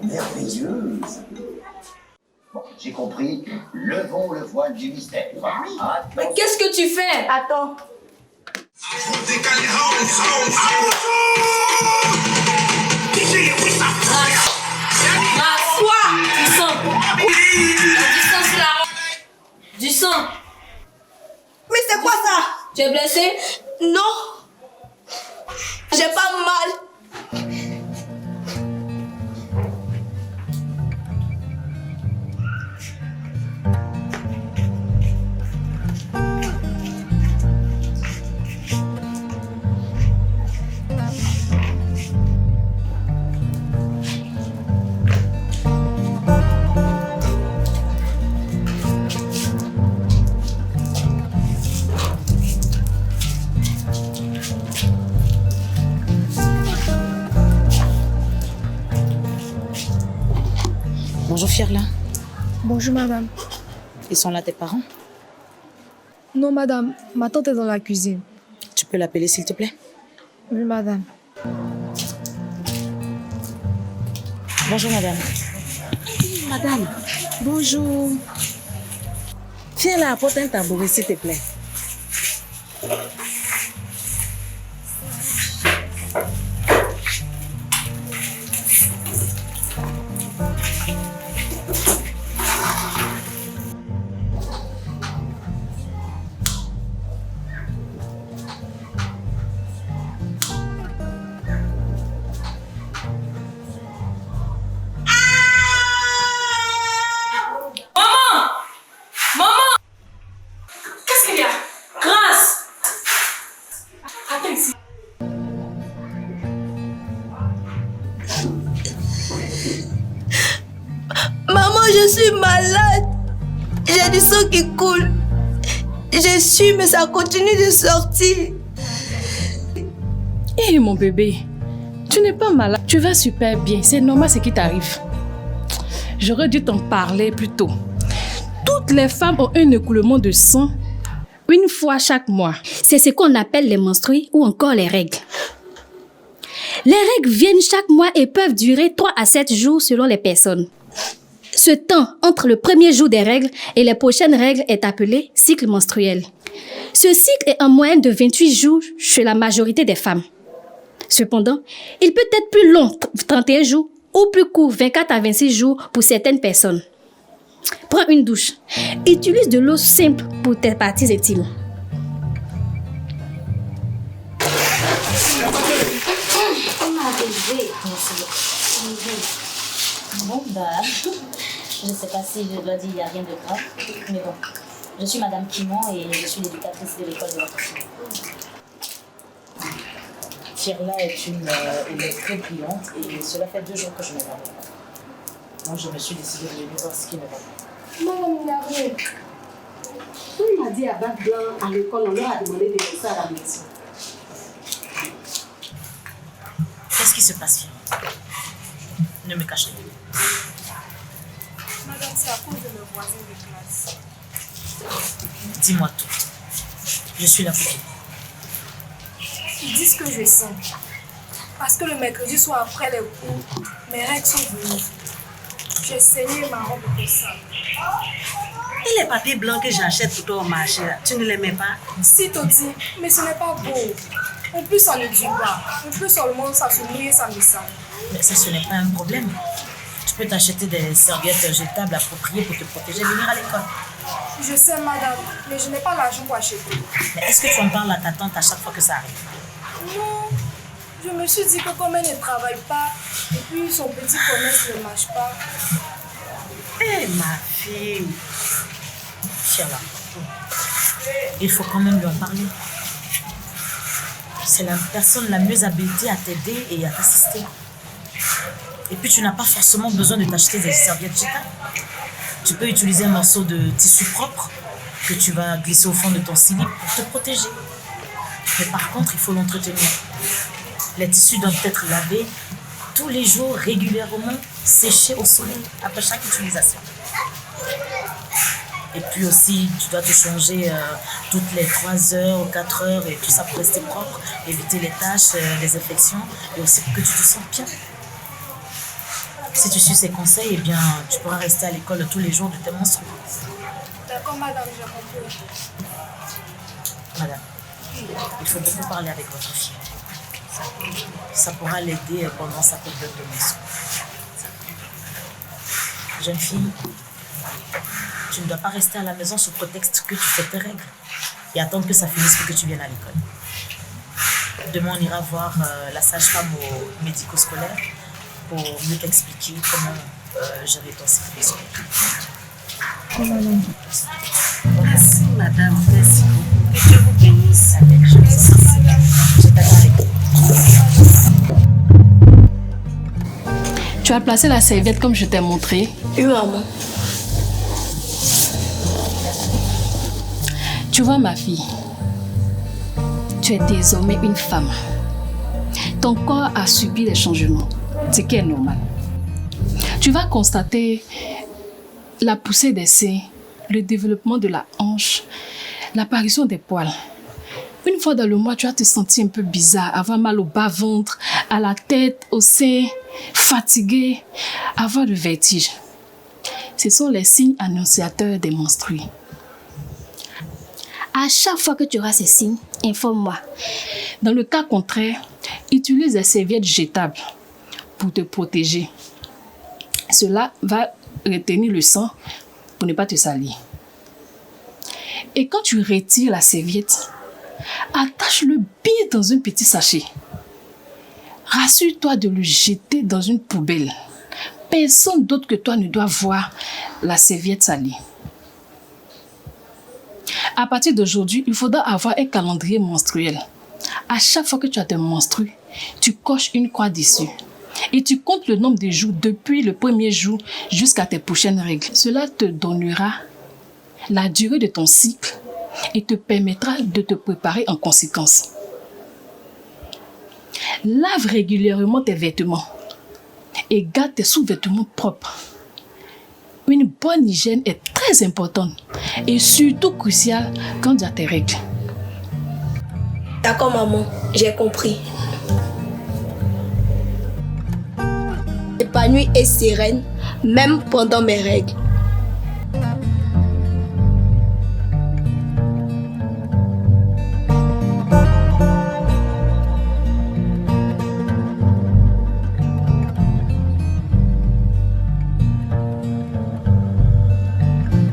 merveilleuse. Bon, j'ai compris. Levons le voile du mystère. Mais qu'est-ce que tu fais? Attends. Quoi? Du sang. Du sang sur la robe. Du sang. Mais c'est quoi ça? Tu es blessé? Non. J'ai pas mal. Bonjour Fierla. Bonjour madame. Ils sont là tes parents? Non madame, ma tante est dans la cuisine. Tu peux l'appeler s'il te plaît? Oui madame. Bonjour madame. Madame, bonjour. Viens là, apporte un tabouret s'il te plaît. Maman, je suis malade. J'ai du sang qui coule. Je suis, mais ça continue de sortir. Hé mon bébé, tu n'es pas malade, tu vas super bien, c'est normal ce qui t'arrive. J'aurais dû t'en parler plus tôt. Toutes les femmes ont un écoulement de sang une fois chaque mois. C'est ce qu'on appelle les menstrues ou encore les règles. Les règles viennent chaque mois et peuvent durer 3 à 7 jours selon les personnes. Ce temps entre le premier jour des règles et les prochaines règles est appelé cycle menstruel. Ce cycle est en moyenne de 28 jours chez la majorité des femmes. Cependant, il peut être plus long, 31 jours, ou plus court, 24 à 26 jours pour certaines personnes. Prends une douche. Utilise de l'eau simple pour tes parties intimes. Bon, je ne sais pas si je dois dire il n'y a rien de grave, mais bon, je suis Madame Kimon et je suis l'éducatrice de l'école de votre fille. Fierla est une élève très brillante et cela fait 2 jours que je ne la vois pas. Donc je me suis décidée de venir voir ce qui ne va pas. Madame Ngaré, on m'a dit à Bac Blanc à l'école, on leur a demandé de faire ça à la maison. Qu'est-ce qui se passe, Fierla? Ne me cache rien. Madame, c'est à cause de mes voisins de classe. Dis-moi tout. Je suis là pour toi. Ils disent que je sens. Parce que le mercredi soir après les cours, mes règles sont venues. J'ai saigné ma robe pour ça. Et les papiers blancs que j'achète pour toi au marché, là, tu ne les mets pas? Si, Toti, mais ce n'est pas beau. En plus, ça ne dure pas. On peut seulement ça se mouiller, ça me sent. Mais ça, ce n'est pas un problème. Tu peux t'acheter des serviettes jetables appropriées pour te protéger et venir à l'école. Je sais, madame, mais je n'ai pas l'argent pour acheter. Mais est-ce que tu en parles à ta tante à chaque fois que ça arrive? Non, je me suis dit que comme elle ne travaille pas, et puis son petit commerce ne marche pas. Eh, ma fille. Fierla, il faut quand même lui en parler. C'est la personne la mieux habilitée à t'aider et à t'assister. Et puis tu n'as pas forcément besoin de t'acheter des serviettes jetables. Tu peux utiliser un morceau de tissu propre que tu vas glisser au fond de ton slip pour te protéger. Mais par contre, il faut l'entretenir. Les tissus doivent être lavés tous les jours, régulièrement, séchés au soleil après chaque utilisation. Et puis aussi, tu dois te changer toutes les 3 heures ou 4 heures et tout ça pour rester propre, éviter les taches, les infections et aussi pour que tu te sentes bien. Si tu suis ces conseils, eh bien, tu pourras rester à l'école tous les jours de tes menstrues. D'accord, madame, j'ai compris. Madame, il faut beaucoup parler avec votre fille. Ça pourra l'aider pendant sa période de menstrues. Jeune fille, tu ne dois pas rester à la maison sous prétexte que tu fais tes règles et attendre que ça finisse pour que tu viennes à l'école. Demain, on ira voir la sage-femme au médico-scolaire pour mieux t'expliquer comment gérer ton cycle scolaire. Merci, madame. Merci beaucoup. Que Dieu vous bénisse. Je t'attends à l'école. Tu as placé la serviette comme je t'ai montré. Oui, maman. Tu vois, ma fille, tu es désormais une femme. Ton corps a subi des changements, ce qui est normal. Tu vas constater la poussée des seins, le développement de la hanche, l'apparition des poils. Une fois dans le mois, tu vas te sentir un peu bizarre, avoir mal au bas-ventre, à la tête, au sein, fatigué, avoir le vertige. Ce sont les signes annonciateurs des menstrues. À chaque fois que tu auras ces signes, informe-moi. Dans le cas contraire, utilise des serviettes jetables pour te protéger. Cela va retenir le sang pour ne pas te salir. Et quand tu retires la serviette, attache-le bien dans un petit sachet. Rassure-toi de le jeter dans une poubelle. Personne d'autre que toi ne doit voir la serviette salie. À partir d'aujourd'hui, il faudra avoir un calendrier menstruel. À chaque fois que tu as tes menstrues, tu coches une croix dessus. Et tu comptes le nombre de jours depuis le premier jour jusqu'à tes prochaines règles. Cela te donnera la durée de ton cycle et te permettra de te préparer en conséquence. Lave régulièrement tes vêtements et garde tes sous-vêtements propres. Une bonne hygiène est très importante et surtout cruciale quand tu as tes règles. D'accord, maman, j'ai compris. Épanouie et sereine, même pendant mes règles.